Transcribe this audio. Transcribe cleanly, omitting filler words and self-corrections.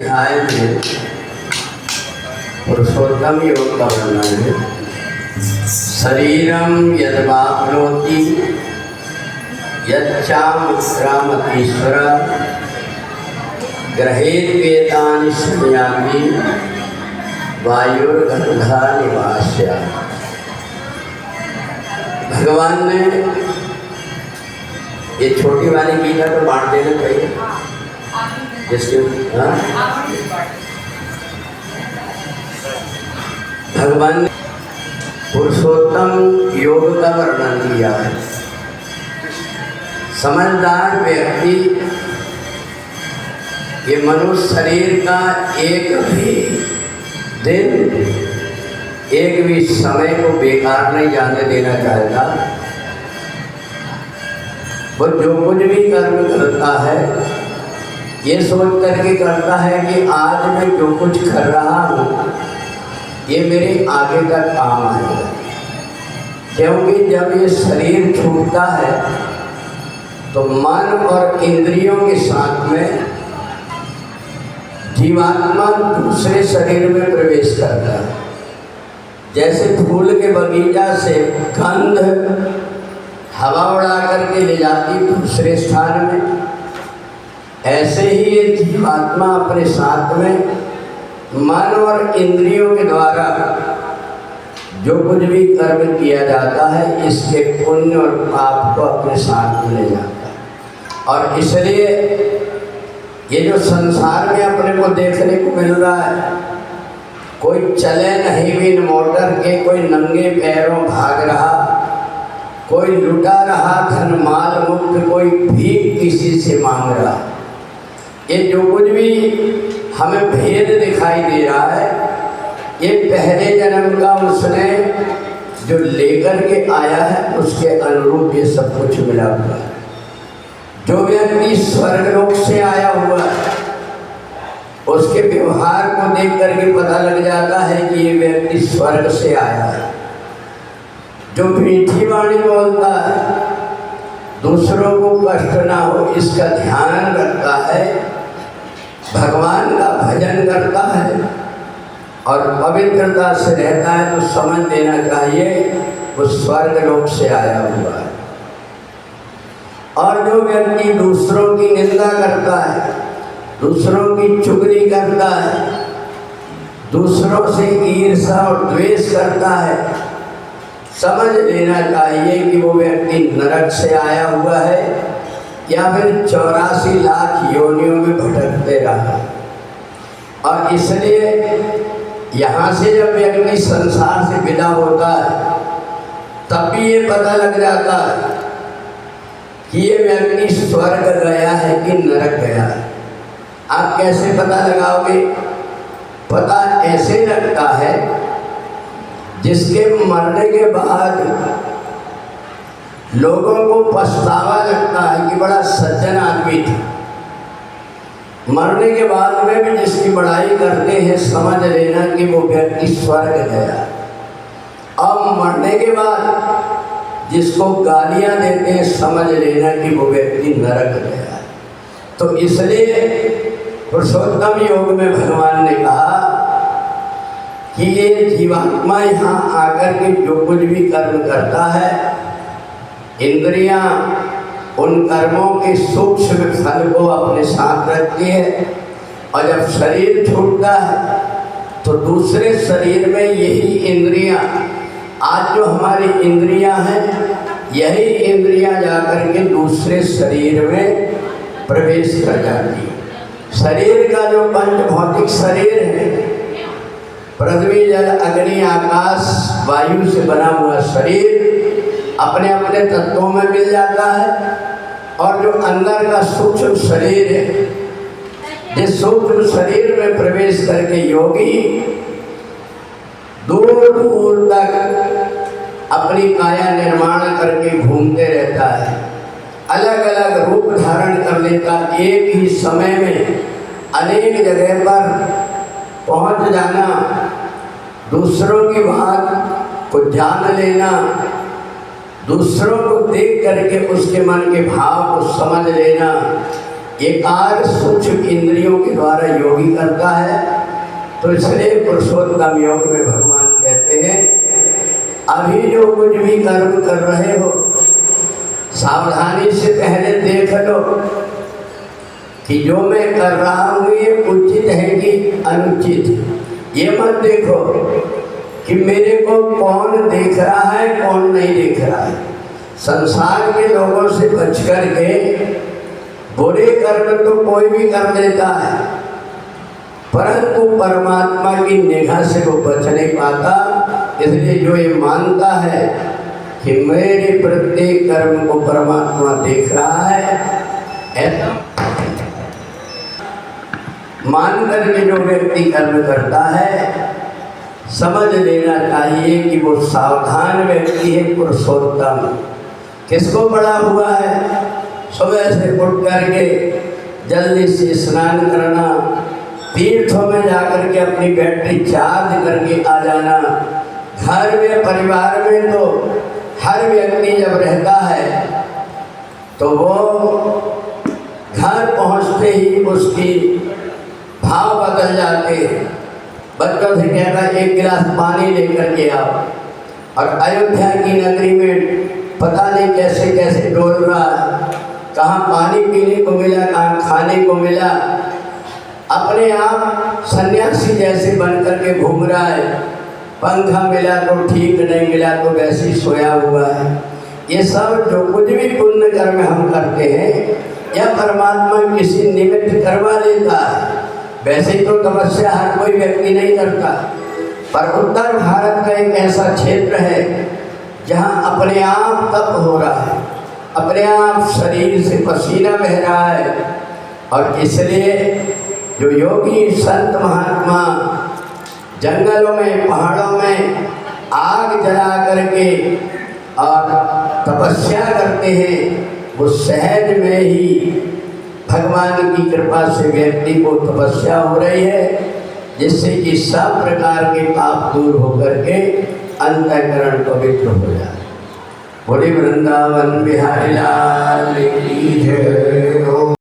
अध्याय में पुरुषोत्तम योग का वर्णन है। शरीरम यद्वाप्नोति यच्चामुत्क्रामतीश्वर ग्रहेत वेदानि संयामि वायुर्गंधा निवास्य। भगवान ने ये छोटी वाली गीता तो बांट देना चाहिए जिसके भगवान ने पुरुषोत्तम योग का वर्णन किया है। समझदार व्यक्ति ये मनुष्य शरीर का एक भी दिन एक भी समय को बेकार नहीं जाने देना चाहेगा। वो जो कुछ भी कर्म करता है ये सोच करके करता है कि आज मैं जो कुछ कर रहा हूँ ये मेरे आगे का काम आएगा। क्योंकि जब ये शरीर छूटता है तो मन और इंद्रियों के साथ में जीवात्मा दूसरे शरीर में प्रवेश करता है। जैसे फूल के बगीचा से गंध हवा उड़ा करके ले जाती दूसरे स्थान में, ऐसे ही ये जीवात्मा अपने साथ में मन और इंद्रियों के द्वारा जो कुछ भी कर्म किया जाता है इसके पुण्य और पाप को अपने साथ में ले जाता है। और इसलिए ये जो संसार में अपने को देखने को मिल रहा है, कोई चले नहीं बिन मोटर के, कोई नंगे पैरों भाग रहा, कोई लुटा रहा धन माल मुक्त, कोई भीख किसी से मांग रहा। ये जो कुछ भी हमें भेद दिखाई दे रहा है ये पहले जन्म का उसने जो लेकर के आया है उसके अनुरूप ये सब कुछ मिला हुआ है। जो व्यक्ति स्वर्गलोक से आया हुआ है उसके व्यवहार को देख करके पता लग जाता है कि ये व्यक्ति स्वर्ग से आया है। जो मीठी वाणी बोलता है, दूसरों को कष्ट ना हो इसका ध्यान रखता है, भगवान का भजन करता है और पवित्रता से रहता है, तो समझ लेना चाहिए वो स्वर्ग लोक से आया हुआ है। और जो व्यक्ति दूसरों की निंदा करता है, दूसरों की चुगली करता है, दूसरों से ईर्ष्या और द्वेष करता है, समझ लेना चाहिए कि वो व्यक्ति नरक से आया हुआ है या फिर 84 लाख योनियों में भटकते रहा। और इसलिए यहाँ से जब व्यक्ति संसार से विदा होता है तब भी ये पता लग जाता है कि ये व्यक्ति स्वर्ग गया है कि नरक गया है। आप कैसे पता लगाओगे? पता ऐसे लगता है जिसके मरने के बाद लोगों को पछतावा लगता है कि बड़ा सज्जन आदमी था। मरने के बाद में भी जिसकी बड़ाई करते हैं समझ लेना कि वो व्यक्ति स्वर्ग गया। अब मरने के बाद जिसको गालियां देते हैं समझ लेना कि वो व्यक्ति नरक गया। तो इसलिए पुरुषोत्तम योग में भगवान ने कहा कि ये जीवात्मा यहाँ आकर के जो कुछ भी कर्म करता है, इंद्रियां उन कर्मों के सूक्ष्म फल को अपने साथ रखती है। और जब शरीर छूटता है तो दूसरे शरीर में यही इंद्रियां, आज जो हमारी इंद्रियां हैं यही इंद्रियां जाकर के दूसरे शरीर में प्रवेश कर जाती है। शरीर का जो पंच भौतिक शरीर है, पृथ्वी जल अग्नि आकाश वायु से बना हुआ शरीर अपने अपने तत्वों में मिल जाता है। और जो अंदर का सूक्ष्म शरीर है, इस सूक्ष्म शरीर में प्रवेश करके योगी दूर दूर तक अपनी काया निर्माण करके घूमते रहता है, अलग अलग रूप धारण कर लेता, एक ही समय में अनेक जगह पर पहुंच जाना, दूसरों की बात को जान लेना, दूसरों को देख करके उसके मन के भाव को समझ लेना, एकाग्र सूक्ष्म इंद्रियों के द्वारा योगी करता है। तो इसलिए पुरुषोत्तम योग में भगवान कहते हैं अभी जो कुछ भी कर्म कर रहे हो सावधानी से पहले देख लो कि जो मैं कर रहा हूँ ये उचित है कि अनुचित। ये मत देखो कि मेरे को कौन देख रहा है कौन नहीं देख रहा है। संसार के लोगों से बच कर के बुरे कर्म तो कोई भी कर लेता है, परंतु परमात्मा की निगाह से वो बच नहीं पाता। इसलिए जो ये मानता है कि मेरे प्रत्येक कर्म को परमात्मा देख रहा है, ऐसा मान करके जो व्यक्ति कर्म करता है समझ लेना चाहिए कि वो सावधान व्यक्ति है, पुरुषोत्तम। किसको पड़ा हुआ है? सुबह से उठ करके जल्दी से स्नान करना, तीर्थों में जाकर के अपनी बैटरी चार्ज करके आ जाना। घर में परिवार में तो हर व्यक्ति जब रहता है तो वो घर पहुंचते ही उसकी भाव बदल जाते हैं। बच्चों से कहता एक गिलास पानी लेकर के आओ, और अयोध्या की नगरी में पता नहीं कैसे कैसे डोल रहा है, कहाँ पानी पीने को मिला कहाँ खाने को मिला। अपने आप सन्यासी जैसे बन करके घूम रहा है, पंखा मिला तो ठीक, नहीं मिला तो वैसे ही सोया हुआ है। ये सब जो कुछ भी पुण्य कर्म हम करते हैं या परमात्मा किसी निमित्त करवा लेता है। वैसे तो तपस्या हर कोई व्यक्ति नहीं करता, पर उत्तर भारत का एक ऐसा क्षेत्र है जहाँ अपने आप तप हो रहा है, अपने आप शरीर से पसीना बह रहा है। और इसलिए जो योगी संत महात्मा जंगलों में पहाड़ों में आग जला करके और तपस्या करते हैं, वो सहज में ही भगवान की कृपा से व्यक्ति को तपस्या हो रही है, जिससे कि सब प्रकार के पाप दूर होकर के अंतःकरण पवित्र हो जाए। बोले वृंदावन बिहारी लाल की जय।